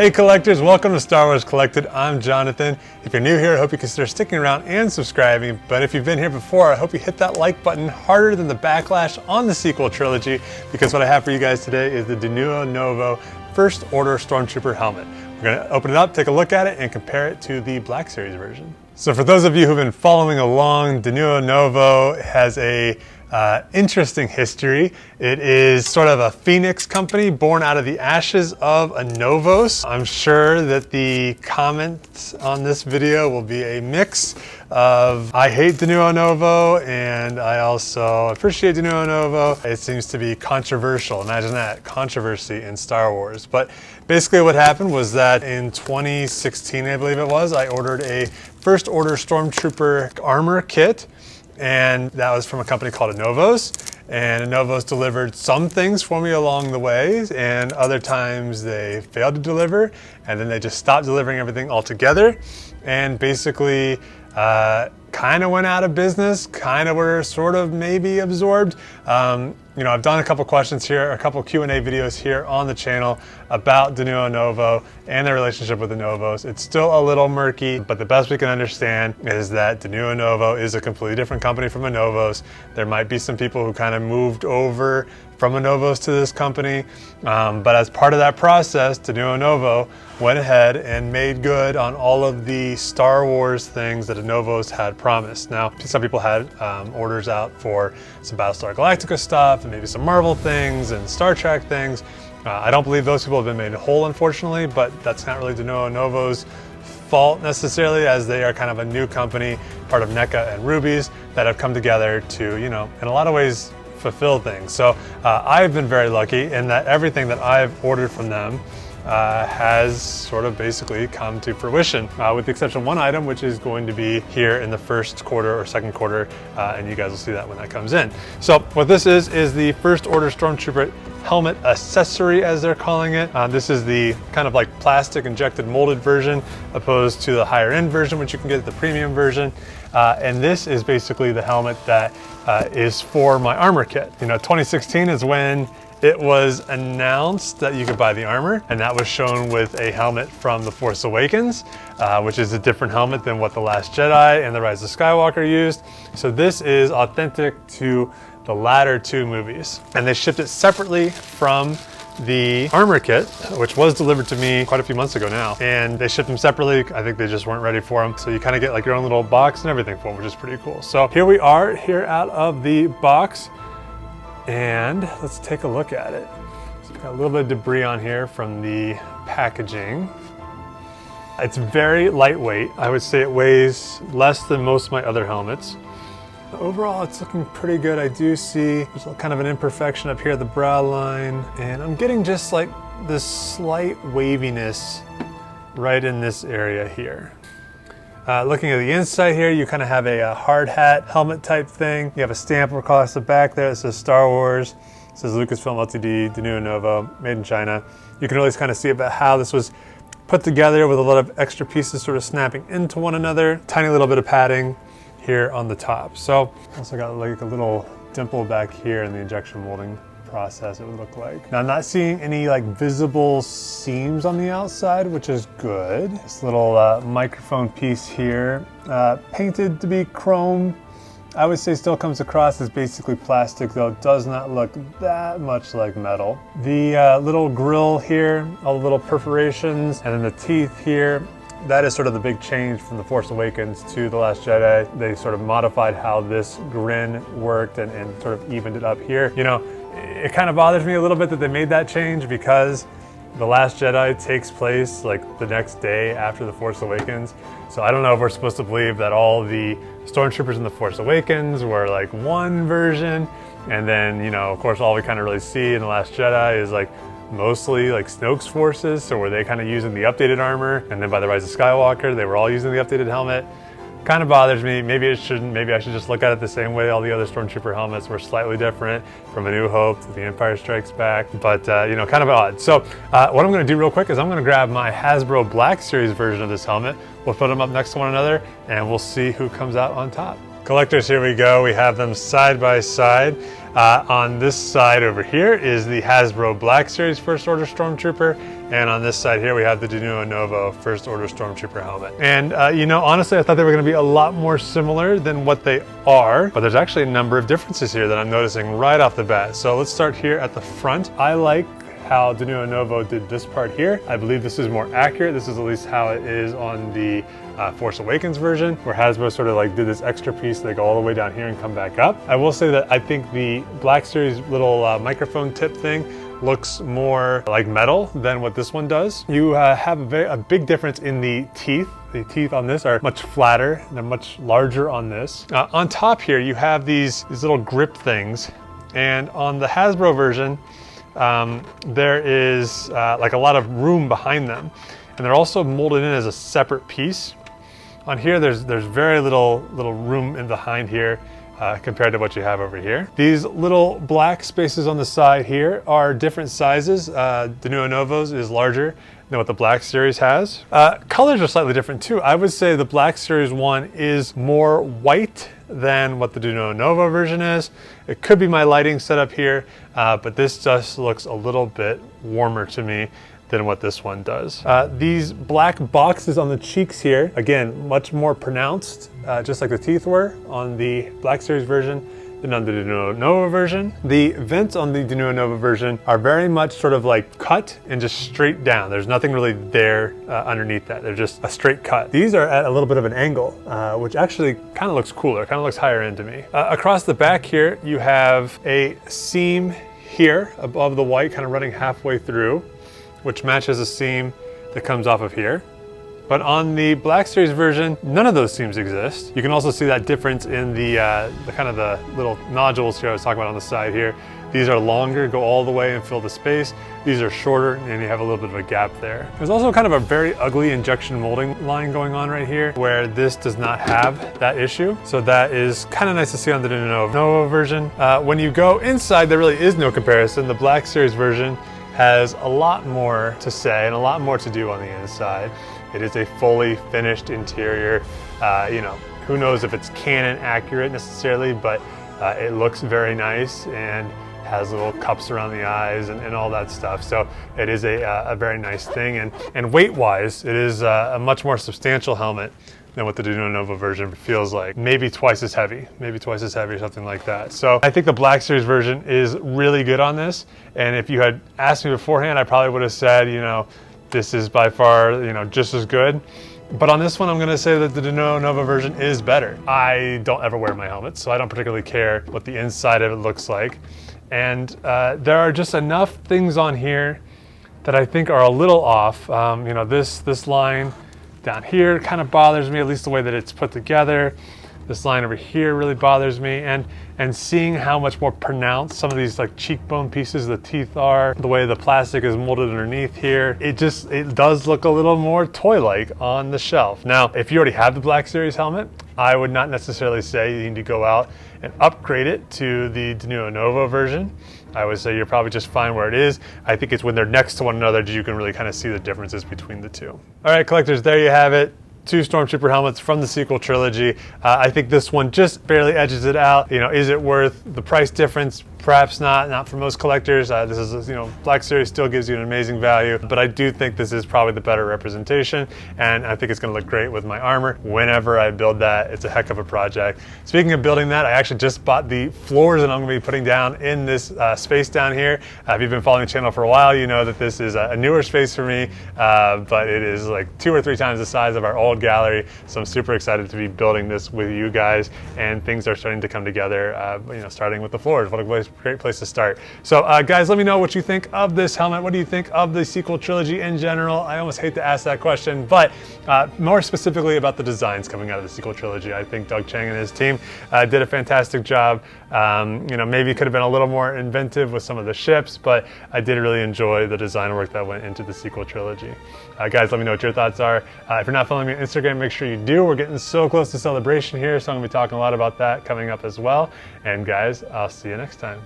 Hey collectors, welcome to Star Wars Collected. I'm Jonathan. If you're new here, I hope you consider sticking around and subscribing. But if you've been here before, I hope you hit that like button harder than the backlash on the sequel trilogy, because what I have for you guys today is the Denuo Novo First Order Stormtrooper helmet. We're going to open it up, take a look at it, and compare it to the Black Series version. So for those of you who've been following along, Denuo Novo has a interesting history. It is sort of a phoenix company born out of the ashes of Anovos. I'm sure that the comments on this video will be a mix of I hate Denuo Novo and I also appreciate Denuo Novo. It seems to be controversial. Imagine that, controversy in Star Wars. But basically what happened was that in 2016, I believe it was, I ordered a First Order Stormtrooper armor kit. And that was from a company called Anovos. And Anovos delivered some things for me along the way, and other times they failed to deliver, and then they just stopped delivering everything altogether. And basically, kind of went out of business, kind of were sort of maybe absorbed. You know, I've done a couple questions here, a couple Q&A videos here on the channel about Denuo Novo and their relationship with Anovos. It's still a little murky, but the best we can understand is that Denuo Novo is a completely different company from Anovos. There might be some people who kind of moved over from Anovos to this company, but as part of that process, Denuo Novo went ahead and made good on all of the Star Wars things that Anovos had promised. Now, some people had orders out for some Battlestar Galactica stuff and maybe some Marvel things and Star Trek things. I don't believe those people have been made whole, unfortunately, but that's not really Denuo Novo's fault necessarily, as they are kind of a new company, part of NECA and Ruby's, that have come together to, you know, in a lot of ways, fulfill things. So I've been very lucky in that everything that I've ordered from them has sort of basically come to fruition, with the exception of one item, which is going to be here in the first quarter or second quarter, and you guys will see that when that comes in. So what this is the First Order Stormtrooper helmet accessory, as they're calling it. This is the kind of like plastic injected molded version, opposed to the higher end version, which you can get at the premium version. And this is basically the helmet that is for my armor kit. You know, 2016 is when it was announced that you could buy the armor, and that was shown with a helmet from The Force Awakens, which is a different helmet than what The Last Jedi and The Rise of Skywalker used. So this is authentic to the latter two movies. And they shipped it separately from the armor kit, which was delivered to me quite a few months ago now. And they shipped them separately. I think they just weren't ready for them. So you kind of get like your own little box and everything for them, which is pretty cool. So here we are, here out of the box. And let's take a look at it. So got a little bit of debris on here from the packaging. It's very lightweight. I would say it weighs less than most of my other helmets. Overall, it's looking pretty good. I do see there's kind of an imperfection up here at the brow line, and I'm getting just like this slight waviness right in this area here. Looking at the inside here, you kind of have a hard hat helmet type thing. You have a stamp across the back there that says Star Wars. It says Lucasfilm Ltd, Denuo Novo, made in China. You can really kind of see about how this was put together with a lot of extra pieces sort of snapping into one another. Tiny little bit of padding here on the top. So also got like a little dimple back here in the injection molding process, it would look like. Now I'm not seeing any like visible seams on the outside, which is good. This little microphone piece here, painted to be chrome, I would say still comes across as basically plastic, though it does not look that much like metal. The little grill here, all the little perforations, and then the teeth here, that is sort of the big change from The Force Awakens to The Last Jedi. They sort of modified how this grin worked and sort of evened it up here. You know, it kind of bothers me a little bit that they made that change, because The Last Jedi takes place like the next day after The Force Awakens. So I don't know if we're supposed to believe that all the Stormtroopers in The Force Awakens were like one version, and then, you know, of course, all we kind of really see in The Last Jedi is like mostly like Snoke's forces. So were they kind of using the updated armor? And then by The Rise of Skywalker, they were all using the updated helmet. Kind of bothers me. Maybe it shouldn't. Maybe I should just look at it the same way all the other Stormtrooper helmets were slightly different, from A New Hope to The Empire Strikes Back. But, you know, kind of odd. So what I'm going to do real quick is I'm going to grab my Hasbro Black Series version of this helmet. We'll put them up next to one another, and we'll see who comes out on top. Collectors, here we go. We have them side by side. On this side over here is the Hasbro Black Series First Order Stormtrooper, and on this side here we have the Denuo Novo First Order Stormtrooper helmet. And you know, honestly, I thought they were going to be a lot more similar than what they are, but there's actually a number of differences here that I'm noticing right off the bat. So let's start here at the front. I like how Denuo Novo did this part here. I believe this is more accurate. This is at least how it is on the Force Awakens version, where Hasbro sort of like did this extra piece. They go all the way down here and come back up. I will say that I think the Black Series little microphone tip thing looks more like metal than what this one does. You have a big difference in the teeth. The teeth on this are much flatter. They're much larger on this. On top here, you have these little grip things. And on the Hasbro version, there is like a lot of room behind them. And they're also molded in as a separate piece. On here, there's very little room in behind here compared to what you have over here. These little black spaces on the side here are different sizes. Denuo Novo's is larger than what the Black Series has. Colors are slightly different too. I would say the Black Series one is more white than what the Denuo Novo version is. It could be my lighting setup here, but this just looks a little bit warmer to me than what this one does. These black boxes on the cheeks here, again, much more pronounced, just like the teeth were on the Black Series version than on the Denuo Novo version. The vents on the Denuo Novo version are very much sort of like cut and just straight down. There's nothing really there underneath that. They're just a straight cut. These are at a little bit of an angle, which actually kind of looks cooler, kind of looks higher end to me. Across the back here, you have a seam here above the white, kind of running halfway through, which matches a seam that comes off of here. But on the Black Series version, none of those seams exist. You can also see that difference in the kind of the little nodules here I was talking about on the side here. These are longer, go all the way and fill the space. These are shorter and you have a little bit of a gap there. There's also kind of a very ugly injection molding line going on right here where this does not have that issue. So that is kind of nice to see on the Denuo Novo version. When you go inside, there really is no comparison. The Black Series version has a lot more to say and a lot more to do on the inside. It is a fully finished interior. You know, who knows if it's canon accurate necessarily, but it looks very nice and has little cups around the eyes and all that stuff. So it is a very nice thing. And weight-wise, it is a much more substantial helmet than what the Denuo Novo version feels like. Maybe twice as heavy or something like that. So I think the Black Series version is really good on this. And if you had asked me beforehand, I probably would have said, you know, this is by far, you know, just as good. But on this one, I'm gonna say that the Denuo Novo version is better. I don't ever wear my helmet, so I don't particularly care what the inside of it looks like. And there are just enough things on here that I think are a little off. You know, this line down here kind of bothers me, at least the way that it's put together. This line over here really bothers me, and seeing how much more pronounced some of these like cheekbone pieces of the teeth are, the way the plastic is molded underneath here, it does look a little more toy-like on the shelf. Now, if you already have the Black Series helmet, I would not necessarily say you need to go out and upgrade it to the Denuo Novo version. I would say you're probably just fine where it is. I think it's when they're next to one another that you can really kind of see the differences between the two. All right, collectors, there you have it. 2 Stormtrooper helmets from the sequel trilogy. I think this one just barely edges it out. You know, is it worth the price difference? Perhaps not for most collectors. This is, you know, Black Series still gives you an amazing value, but I do think this is probably the better representation, and I think it's gonna look great with my armor whenever I build that. It's a heck of a project. Speaking of building that, I actually just bought the floors that I'm gonna be putting down in this space down here. If you've been following the channel for a while, you know that this is a newer space for me, but it is like 2 or 3 times the size of our old gallery, so I'm super excited to be building this with you guys, and things are starting to come together, you know, starting with the floors. What a great place to start. So guys, let me know what you think of this helmet. What do you think of the sequel trilogy in general? I almost hate to ask that question, but more specifically about the designs coming out of the sequel trilogy. I think Doug Chiang and his team did a fantastic job. You know, maybe could have been a little more inventive with some of the ships, but I did really enjoy the design work that went into the sequel trilogy. Guys, let me know what your thoughts are. If you're not following me on Instagram, make sure you do. We're getting so close to Celebration here, so I'm gonna be talking a lot about that coming up as well. And guys, I'll see you next time.